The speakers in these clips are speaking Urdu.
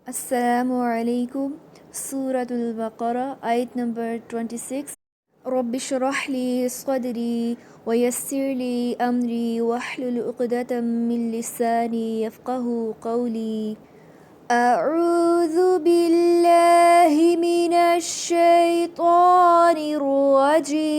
السلام علیکم۔ سورۃ البقرہ آیت نمبر 26۔ رب اشرح لی صدری ویسر لی امری واحلل عقدۃ من لسانی یفقہوا قولی۔ اعوذ باللہ من الشیطان الرجیم،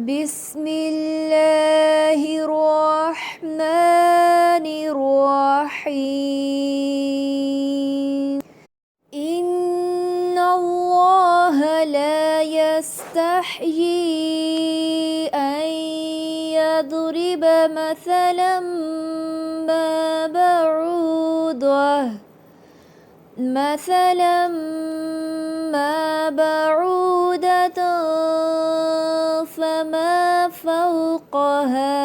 بسم اللہ الرحمن الرحیم۔ ان اللہ لا یستحیی ان یضرب مثلا ما بعودة فما فوقها،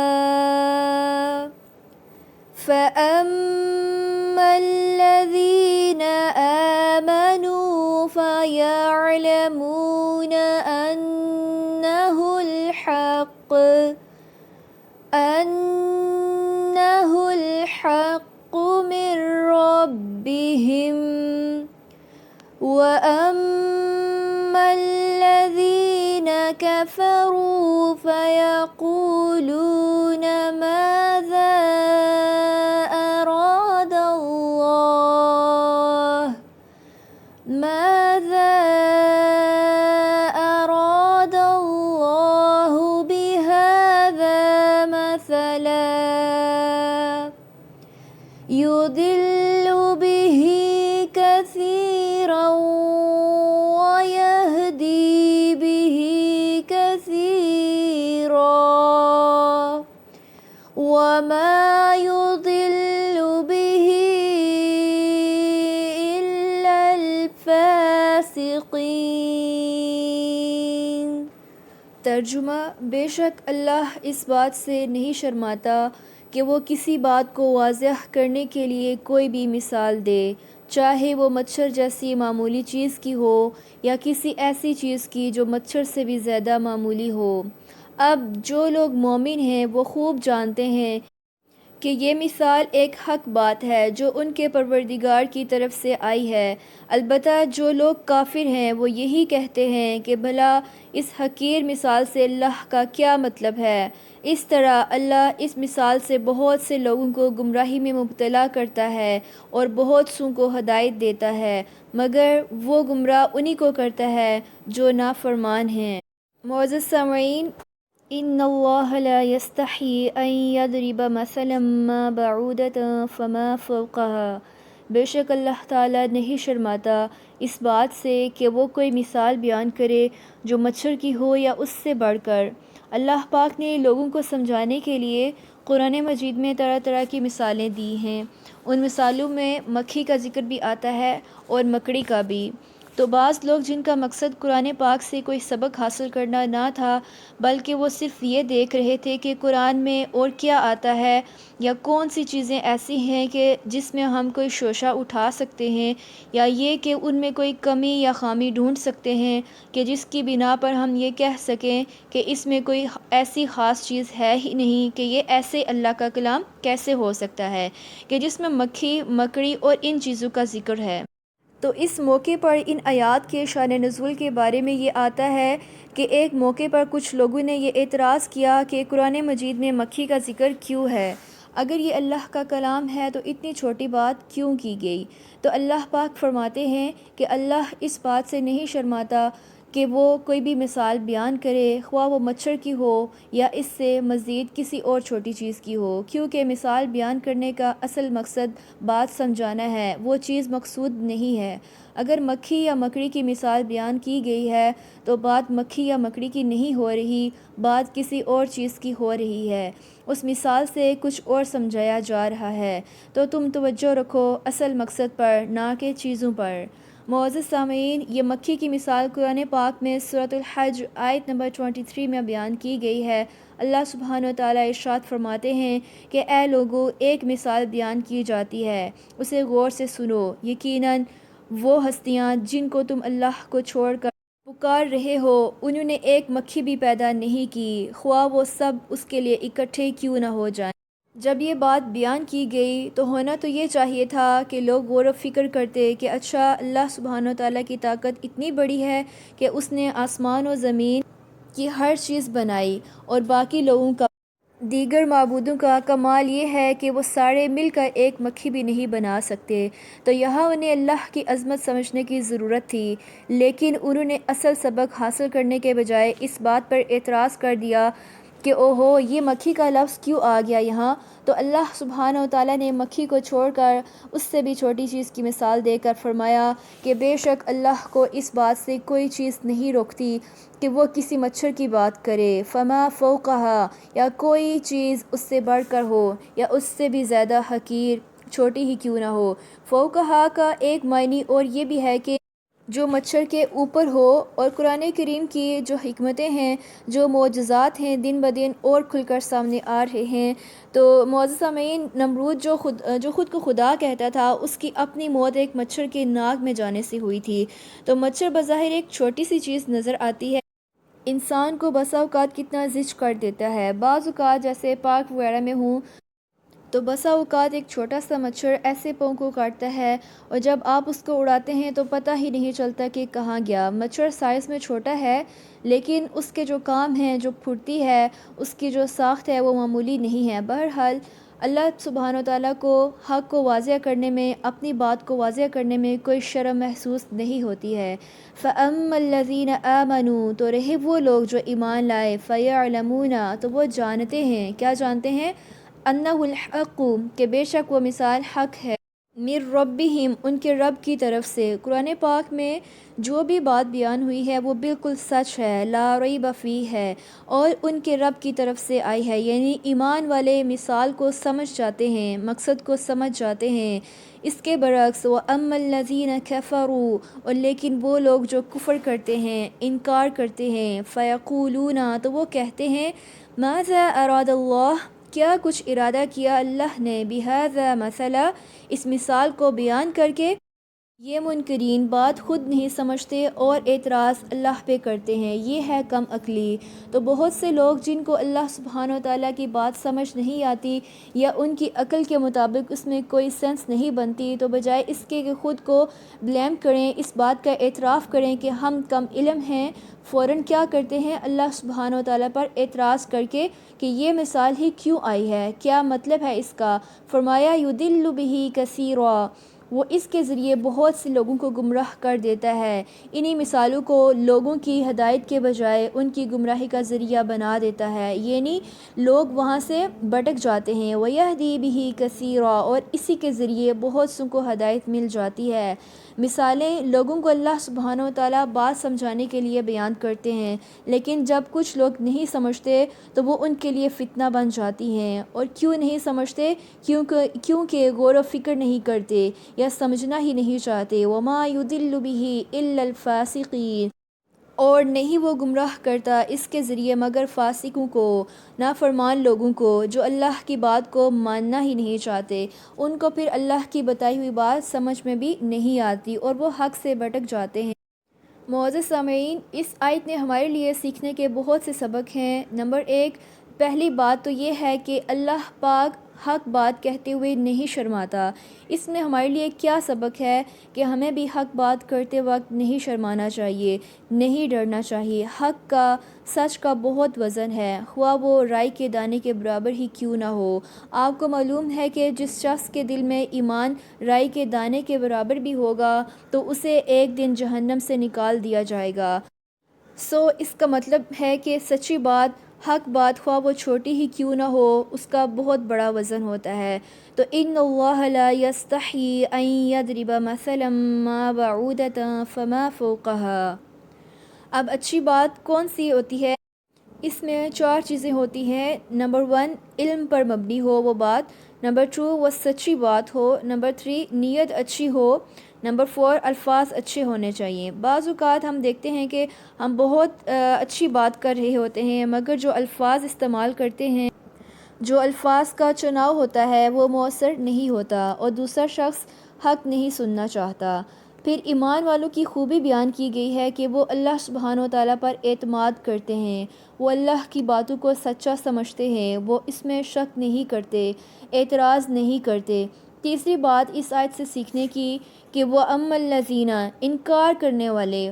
فأما الذين آمنوا فيعلمون أنه الحق من ربهم، وأما الذين كفروا فيقولون ماذا أراد الله بهذا مثلا، يضل به كثيرا ويهدي به كثيرا، وما يضل به إلا الفاسقين۔ ترجمہ: بے شک اللہ اس بات سے نہیں شرماتا کہ وہ کسی بات کو واضح کرنے کے لیے کوئی بھی مثال دے، چاہے وہ مچھر جیسی معمولی چیز کی ہو یا کسی ایسی چیز کی جو مچھر سے بھی زیادہ معمولی ہو۔ اب جو لوگ مومن ہیں وہ خوب جانتے ہیں کہ یہ مثال ایک حق بات ہے جو ان کے پروردگار کی طرف سے آئی ہے۔ البتہ جو لوگ کافر ہیں وہ یہی کہتے ہیں کہ بھلا اس حقیر مثال سے اللہ کا کیا مطلب ہے۔ اس طرح اللہ اس مثال سے بہت سے لوگوں کو گمراہی میں مبتلا کرتا ہے اور بہت سوں کو ہدایت دیتا ہے، مگر وہ گمراہ انہی کو کرتا ہے جو نافرمان ہیں۔ معزز سامعین، ان اللہ لا یستحیی ان یضرب مثلا ما بعودۃ فما فوقها، بے شک اللہ تعالیٰ نہیں شرماتا اس بات سے کہ وہ کوئی مثال بیان کرے جو مچھر کی ہو یا اس سے بڑھ کر۔ اللہ پاک نے لوگوں کو سمجھانے کے لیے قرآن مجید میں طرح طرح کی مثالیں دی ہیں۔ ان مثالوں میں مکھی کا ذکر بھی آتا ہے اور مکڑی کا بھی۔ تو بعض لوگ جن کا مقصد قرآن پاک سے کوئی سبق حاصل کرنا نہ تھا بلکہ وہ صرف یہ دیکھ رہے تھے کہ قرآن میں اور کیا آتا ہے یا کون سی چیزیں ایسی ہیں کہ جس میں ہم کوئی شوشہ اٹھا سکتے ہیں، یا یہ کہ ان میں کوئی کمی یا خامی ڈھونڈ سکتے ہیں کہ جس کی بنا پر ہم یہ کہہ سکیں کہ اس میں کوئی ایسی خاص چیز ہے ہی نہیں، کہ یہ ایسے اللہ کا کلام کیسے ہو سکتا ہے کہ جس میں مکھی، مکڑی اور ان چیزوں کا ذکر ہے۔ تو اس موقع پر ان آیات کے شان نزول کے بارے میں یہ آتا ہے کہ ایک موقع پر کچھ لوگوں نے یہ اعتراض کیا کہ قرآن مجید میں مکھی کا ذکر کیوں ہے؟ اگر یہ اللہ کا کلام ہے تو اتنی چھوٹی بات کیوں کی گئی؟ تو اللہ پاک فرماتے ہیں کہ اللہ اس بات سے نہیں شرماتا کہ وہ کوئی بھی مثال بیان کرے، خواہ وہ مچھر کی ہو یا اس سے مزید کسی اور چھوٹی چیز کی ہو، کیونکہ مثال بیان کرنے کا اصل مقصد بات سمجھانا ہے، وہ چیز مقصود نہیں ہے۔ اگر مکھی یا مکڑی کی مثال بیان کی گئی ہے تو بات مکھی یا مکڑی کی نہیں ہو رہی، بات کسی اور چیز کی ہو رہی ہے، اس مثال سے کچھ اور سمجھایا جا رہا ہے۔ تو تم توجہ رکھو اصل مقصد پر، نہ کہ چیزوں پر۔ معزز سامعین، یہ مکھی کی مثال قرآن پاک میں سورۃ الحج آیت نمبر 23 میں بیان کی گئی ہے۔ اللہ سبحانہ وتعالیٰ ارشاد فرماتے ہیں کہ اے لوگو، ایک مثال بیان کی جاتی ہے، اسے غور سے سنو۔ یقیناً وہ ہستیاں جن کو تم اللہ کو چھوڑ کر پکار رہے ہو، انہوں نے ایک مکھی بھی پیدا نہیں کی، خواہ وہ سب اس کے لیے اکٹھے کیوں نہ ہو جائیں۔ جب یہ بات بیان کی گئی تو ہونا تو یہ چاہیے تھا کہ لوگ غور و فکر کرتے کہ اچھا، اللہ سبحانہ و تعالیٰ کی طاقت اتنی بڑی ہے کہ اس نے آسمان و زمین کی ہر چیز بنائی، اور باقی لوگوں کا، دیگر معبودوں کا کمال یہ ہے کہ وہ سارے مل کر ایک مکھی بھی نہیں بنا سکتے۔ تو یہاں انہیں اللہ کی عظمت سمجھنے کی ضرورت تھی، لیکن انہوں نے اصل سبق حاصل کرنے کے بجائے اس بات پر اعتراض کر دیا کہ اوہو، یہ مکھی کا لفظ کیوں آ گیا یہاں؟ تو اللہ سبحانہ و تعالیٰ نے مکھی کو چھوڑ کر اس سے بھی چھوٹی چیز کی مثال دے کر فرمایا کہ بے شک اللہ کو اس بات سے کوئی چیز نہیں روکتی کہ وہ کسی مچھر کی بات کرے، فما فوقہا، یا کوئی چیز اس سے بڑھ کر ہو یا اس سے بھی زیادہ حقیر چھوٹی ہی کیوں نہ ہو۔ فوقہا کا ایک معنی اور یہ بھی ہے کہ جو مچھر کے اوپر ہو، اور قرآن کریم کی جو حکمتیں ہیں، جو معجزات ہیں، دن بدن اور کھل کر سامنے آ رہے ہیں۔ تو معزز سامعین، نمرود جو خود کو خدا کہتا تھا، اس کی اپنی موت ایک مچھر کے ناک میں جانے سے ہوئی تھی۔ تو مچھر بظاہر ایک چھوٹی سی چیز نظر آتی ہے، انسان کو بسا اوقات کتنا زچ کر دیتا ہے۔ بعض اوقات جیسے پارک وغیرہ میں ہوں تو بسا اوقات ایک چھوٹا سا مچھر ایسے پاؤں کو کاٹتا ہے، اور جب آپ اس کو اڑاتے ہیں تو پتہ ہی نہیں چلتا کہ کہاں گیا۔ مچھر سائز میں چھوٹا ہے، لیکن اس کے جو کام ہیں، جو پھرتی ہے، اس کی جو ساخت ہے، وہ معمولی نہیں ہے۔ بہرحال اللہ سبحانہ و تعالیٰ کو حق کو واضح کرنے میں، اپنی بات کو واضح کرنے میں کوئی شرم محسوس نہیں ہوتی ہے۔ فَأَمَّا الَّذِينَ آمَنُوا، تو رہے وہ لوگ جو ایمان لائے، فَيَعْلَمُونَ، تو وہ جانتے ہیں، کیا جانتے ہیں؟ اَنَّهُ الْحَقُّ، کہ بے شک وہ مثال حق ہے، مِن رَبِّهِمْ، ان کے رب کی طرف سے۔ قرآن پاک میں جو بھی بات بیان ہوئی ہے وہ بالکل سچ ہے، لا ریب فیہ ہے، اور ان کے رب کی طرف سے آئی ہے، یعنی ایمان والے مثال کو سمجھ جاتے ہیں، مقصد کو سمجھ جاتے ہیں۔ اس کے برعکس وَأَمَّا الَّذِينَ كَفَرُوا، اور لیکن وہ لوگ جو کفر کرتے ہیں، انکار کرتے ہیں، فَيَقُولُونَ، تو وہ کہتے ہیں، مَاذَا أَرَادَ اللَّهُ، کیا کچھ ارادہ کیا اللہ نے، بِهَذَا مَثَلًا، اس مثال کو بیان کر کے۔ یہ منکرین بات خود نہیں سمجھتے اور اعتراض اللہ پہ کرتے ہیں، یہ ہے کم عقلی۔ تو بہت سے لوگ جن کو اللہ سبحانہ و تعالیٰ کی بات سمجھ نہیں آتی، یا ان کی عقل کے مطابق اس میں کوئی سینس نہیں بنتی، تو بجائے اس کے کہ خود کو بلیم کریں، اس بات کا اعتراف کریں کہ ہم کم علم ہیں، فوراً کیا کرتے ہیں؟ اللہ سبحانہ و تعالیٰ پر اعتراض کر کے کہ یہ مثال ہی کیوں آئی ہے، کیا مطلب ہے اس کا؟ فرمایا یُضِلُّ بِهِ کَثِیرًا، وہ اس کے ذریعے بہت سے لوگوں کو گمراہ کر دیتا ہے، انہی مثالوں کو لوگوں کی ہدایت کے بجائے ان کی گمراہی کا ذریعہ بنا دیتا ہے، یعنی لوگ وہاں سے بھٹک جاتے ہیں۔ وَيَهْدِي بِهِ كَثِيرًا، اور اسی کے ذریعے بہت سوں کو ہدایت مل جاتی ہے۔ مثالیں لوگوں کو اللہ سبحانہ و تعالیٰ بات سمجھانے کے لیے بیان کرتے ہیں، لیکن جب کچھ لوگ نہیں سمجھتے تو وہ ان کے لیے فتنہ بن جاتی ہیں۔ اور کیوں نہیں سمجھتے؟ کیونکہ غور و فکر نہیں کرتے یا سمجھنا ہی نہیں چاہتے۔ وَمَا يُضِلُّ بِهِ إِلَّا الْفَاسِقِينَ، اور نہیں وہ گمراہ کرتا اس کے ذریعے مگر فاسقوں کو، نافرمان لوگوں کو، جو اللہ کی بات کو ماننا ہی نہیں چاہتے، ان کو پھر اللہ کی بتائی ہوئی بات سمجھ میں بھی نہیں آتی اور وہ حق سے بھٹک جاتے ہیں۔ معزز سامعین، اس آیت نے ہمارے لیے سیکھنے کے بہت سے سبق ہیں۔ نمبر ایک، پہلی بات تو یہ ہے کہ اللہ پاک حق بات کہتے ہوئے نہیں شرماتا۔ اس میں ہمارے لیے کیا سبق ہے کہ ہمیں بھی حق بات کرتے وقت نہیں شرمانا چاہیے، نہیں ڈرنا چاہیے۔ حق کا، سچ کا بہت وزن ہے، خواہ وہ رائی کے دانے کے برابر ہی کیوں نہ ہو۔ آپ کو معلوم ہے کہ جس شخص کے دل میں ایمان رائی کے دانے کے برابر بھی ہوگا تو اسے ایک دن جہنم سے نکال دیا جائے گا۔ اس کا مطلب ہے کہ سچی بات، حق بات، خواہ وہ چھوٹی ہی کیوں نہ ہو، اس کا بہت بڑا وزن ہوتا ہے۔ تو ان اللہ لا یستحی ان یضرب مثلا ما بعودۃ فما فوقها، اب اچھی بات کون سی ہوتی ہے؟ اس میں چار چیزیں ہوتی ہیں۔ نمبر 1، علم پر مبنی ہو وہ بات۔ نمبر 2، وہ سچی بات ہو۔ نمبر 3، نیت اچھی ہو۔ نمبر 4، الفاظ اچھے ہونے چاہیے۔ بعض اوقات ہم دیکھتے ہیں کہ ہم بہت اچھی بات کر رہے ہوتے ہیں، مگر جو الفاظ استعمال کرتے ہیں، جو الفاظ کا چناؤ ہوتا ہے وہ مؤثر نہیں ہوتا، اور دوسرا شخص حق نہیں سننا چاہتا۔ پھر ایمان والوں کی خوبی بیان کی گئی ہے کہ وہ اللہ سبحانہ و تعالیٰ پر اعتماد کرتے ہیں، وہ اللہ کی باتوں کو سچا سمجھتے ہیں، وہ اس میں شک نہیں کرتے، اعتراض نہیں کرتے۔ تیسری بات اس آیت سے سیکھنے کی کہ وہ الذین انکار کرنے والے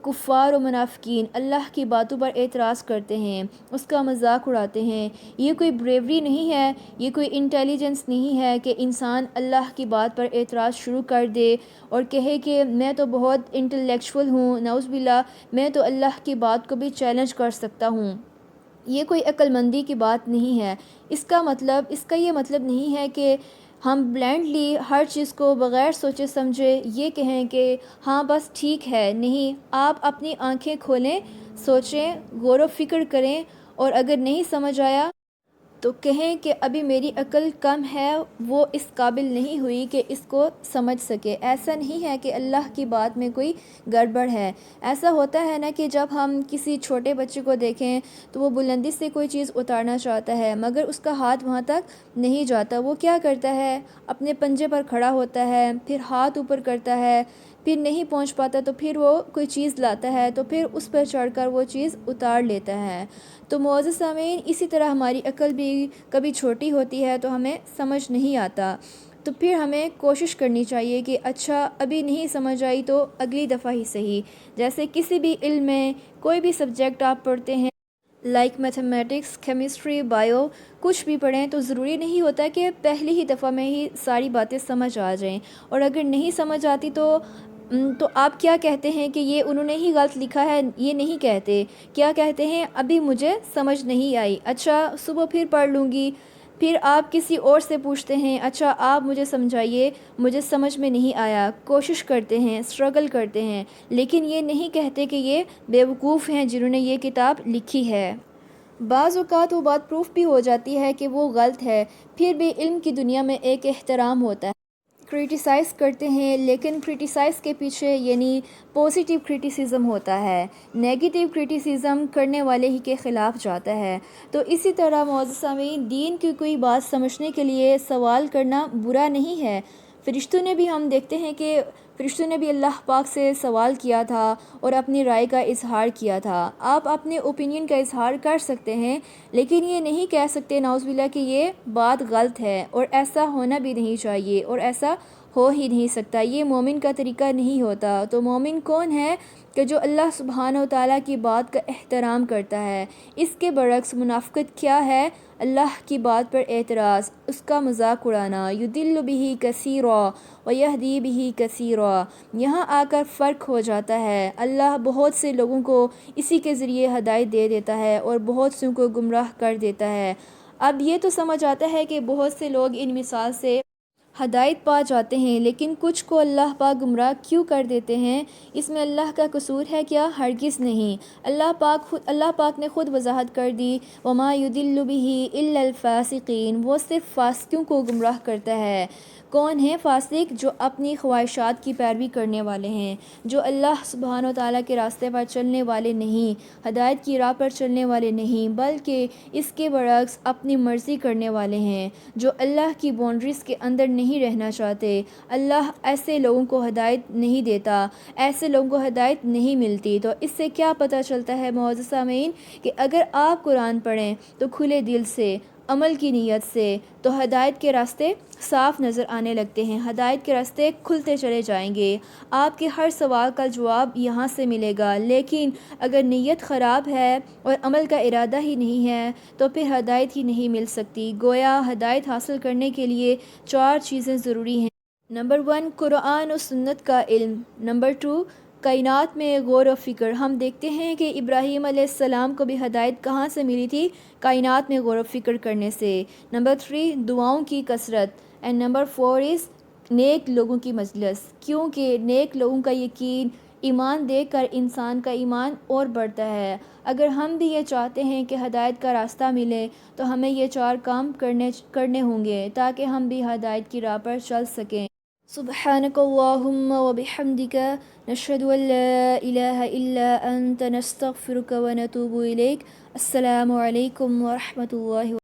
کفار و منافقین اللہ کی باتوں پر اعتراض کرتے ہیں، اس کا مذاق اڑاتے ہیں۔ یہ کوئی بریوری نہیں ہے، یہ کوئی انٹیلیجنس نہیں ہے کہ انسان اللہ کی بات پر اعتراض شروع کر دے اور کہے کہ میں تو بہت انٹلیکچول ہوں، نعوذ باللہ میں تو اللہ کی بات کو بھی چیلنج کر سکتا ہوں۔ یہ کوئی عقل مندی کی بات نہیں ہے۔ اس کا یہ مطلب نہیں ہے کہ ہم بلائنڈلی ہر چیز کو بغیر سوچے سمجھے یہ کہیں کہ ہاں بس ٹھیک ہے۔ نہیں، آپ اپنی آنکھیں کھولیں، سوچیں، غور و فکر کریں، اور اگر نہیں سمجھ آیا تو کہیں کہ ابھی میری عقل کم ہے، وہ اس قابل نہیں ہوئی کہ اس کو سمجھ سکے۔ ایسا نہیں ہے کہ اللہ کی بات میں کوئی گڑبڑ ہے۔ ایسا ہوتا ہے نا کہ جب ہم کسی چھوٹے بچے کو دیکھیں تو وہ بلندی سے کوئی چیز اتارنا چاہتا ہے مگر اس کا ہاتھ وہاں تک نہیں جاتا، وہ کیا کرتا ہے؟ اپنے پنجے پر کھڑا ہوتا ہے، پھر ہاتھ اوپر کرتا ہے، پھر نہیں پہنچ پاتا تو پھر وہ کوئی چیز لاتا ہے تو پھر اس پر چڑھ کر وہ چیز اتار لیتا ہے۔ تو معزز سامعین، اسی طرح ہماری عقل بھی کبھی چھوٹی ہوتی ہے تو ہمیں سمجھ نہیں آتا، تو پھر ہمیں کوشش کرنی چاہیے کہ اچھا ابھی نہیں سمجھ آئی تو اگلی دفعہ ہی صحیح۔ جیسے کسی بھی علم میں کوئی بھی سبجیکٹ آپ پڑھتے ہیں، لائک میتھمیٹکس، کیمسٹری، بائیو، کچھ بھی پڑھیں تو ضروری نہیں ہوتا کہ پہلی ہی دفعہ میں ہی ساری باتیں سمجھ آ جائیں، اور اگر نہیں سمجھ آتی تو آپ کیا کہتے ہیں کہ یہ انہوں نے ہی غلط لکھا ہے؟ یہ نہیں کہتے، کیا کہتے ہیں؟ ابھی مجھے سمجھ نہیں آئی، اچھا صبح پھر پڑھ لوں گی۔ پھر آپ کسی اور سے پوچھتے ہیں، اچھا آپ مجھے سمجھائیے، مجھے سمجھ میں نہیں آیا، کوشش کرتے ہیں، اسٹرگل کرتے ہیں، لیکن یہ نہیں کہتے کہ یہ بیوقوف ہیں جنہوں نے یہ کتاب لکھی ہے۔ بعض اوقات وہ بات پروف بھی ہو جاتی ہے کہ وہ غلط ہے، پھر بھی علم کی دنیا میں ایک احترام ہوتا ہے۔ کرٹیسائز کرتے ہیں لیکن کرٹیسائز کے پیچھے یعنی پوزیٹیو کرٹیسزم ہوتا ہے، نیگیٹیو کرٹیسزم کرنے والے ہی کے خلاف جاتا ہے۔ تو اسی طرح معزز سامعین، دین کی کوئی بات سمجھنے کے لیے سوال کرنا برا نہیں ہے۔ فرشتوں نے بھی ہم دیکھتے ہیں کہ فرشتوں نے بھی اللہ پاک سے سوال کیا تھا اور اپنی رائے کا اظہار کیا تھا۔ آپ اپنے اوپینین کا اظہار کر سکتے ہیں لیکن یہ نہیں کہہ سکتے نعوذ باللہ کہ یہ بات غلط ہے، اور ایسا ہونا بھی نہیں چاہیے اور ایسا ہو ہی نہیں سکتا، یہ مومن کا طریقہ نہیں ہوتا۔ تو مومن کون ہے؟ کہ جو اللہ سبحانہ و تعالیٰ کی بات کا احترام کرتا ہے۔ اس کے برعکس منافقت کیا ہے؟ اللہ کی بات پر اعتراض، اس کا مذاق اڑانا۔ یضل بہ کثیرا ویہدی بہ کثیرا، یہاں آ کر فرق ہو جاتا ہے۔ اللہ بہت سے لوگوں کو اسی کے ذریعے ہدایت دے دیتا ہے اور بہت سے کو گمراہ کر دیتا ہے۔ اب یہ تو سمجھ آتا ہے کہ بہت سے لوگ ان مثال سے ہدایت پا جاتے ہیں، لیکن کچھ کو اللہ پاک گمراہ کیوں کر دیتے ہیں؟ اس میں اللہ کا قصور ہے کیا؟ ہرگز نہیں۔ اللہ پاک نے خود وضاحت کر دی، وما یضل بہ الا الفاسقین، وہ صرف فاسقوں کو گمراہ کرتا ہے۔ کون ہیں فاسق؟ جو اپنی خواہشات کی پیروی کرنے والے ہیں، جو اللہ سبحانہ و تعالیٰ کے راستے پر چلنے والے نہیں، ہدایت کی راہ پر چلنے والے نہیں، بلکہ اس کے برعکس اپنی مرضی کرنے والے ہیں، جو اللہ کی باؤنڈریز کے اندر نہیں رہنا چاہتے۔ اللہ ایسے لوگوں کو ہدایت نہیں دیتا، ایسے لوگوں کو ہدایت نہیں ملتی۔ تو اس سے کیا پتہ چلتا ہے معزز سامعین کہ اگر آپ قرآن پڑھیں تو کھلے دل سے، عمل کی نیت سے، تو ہدایت کے راستے صاف نظر آنے لگتے ہیں، ہدایت کے راستے کھلتے چلے جائیں گے۔ آپ کے ہر سوال کا جواب یہاں سے ملے گا، لیکن اگر نیت خراب ہے اور عمل کا ارادہ ہی نہیں ہے تو پھر ہدایت ہی نہیں مل سکتی۔ گویا ہدایت حاصل کرنے کے لیے 4 چیزیں ضروری ہیں۔ نمبر 1، قرآن و سنت کا علم۔ نمبر 2، کائنات میں غور و فکر۔ ہم دیکھتے ہیں کہ ابراہیم علیہ السلام کو بھی ہدایت کہاں سے ملی تھی؟ کائنات میں غور و فکر کرنے سے۔ نمبر 3، دعاؤں کی کثرت۔ اینڈ نمبر 4 از نیک لوگوں کی مجلس، کیونکہ نیک لوگوں کا یقین، ایمان دیکھ کر انسان کا ایمان اور بڑھتا ہے۔ اگر ہم بھی یہ چاہتے ہیں کہ ہدایت کا راستہ ملے تو ہمیں یہ 4 کام کرنے ہوں گے تاکہ ہم بھی ہدایت کی راہ پر چل سکیں۔ سبحانک اللہم و بحمدک، نشہد ان لا الہ الا انت، نستغفرک و نتوب الیک۔ السلام علیکم ورحمۃ اللہ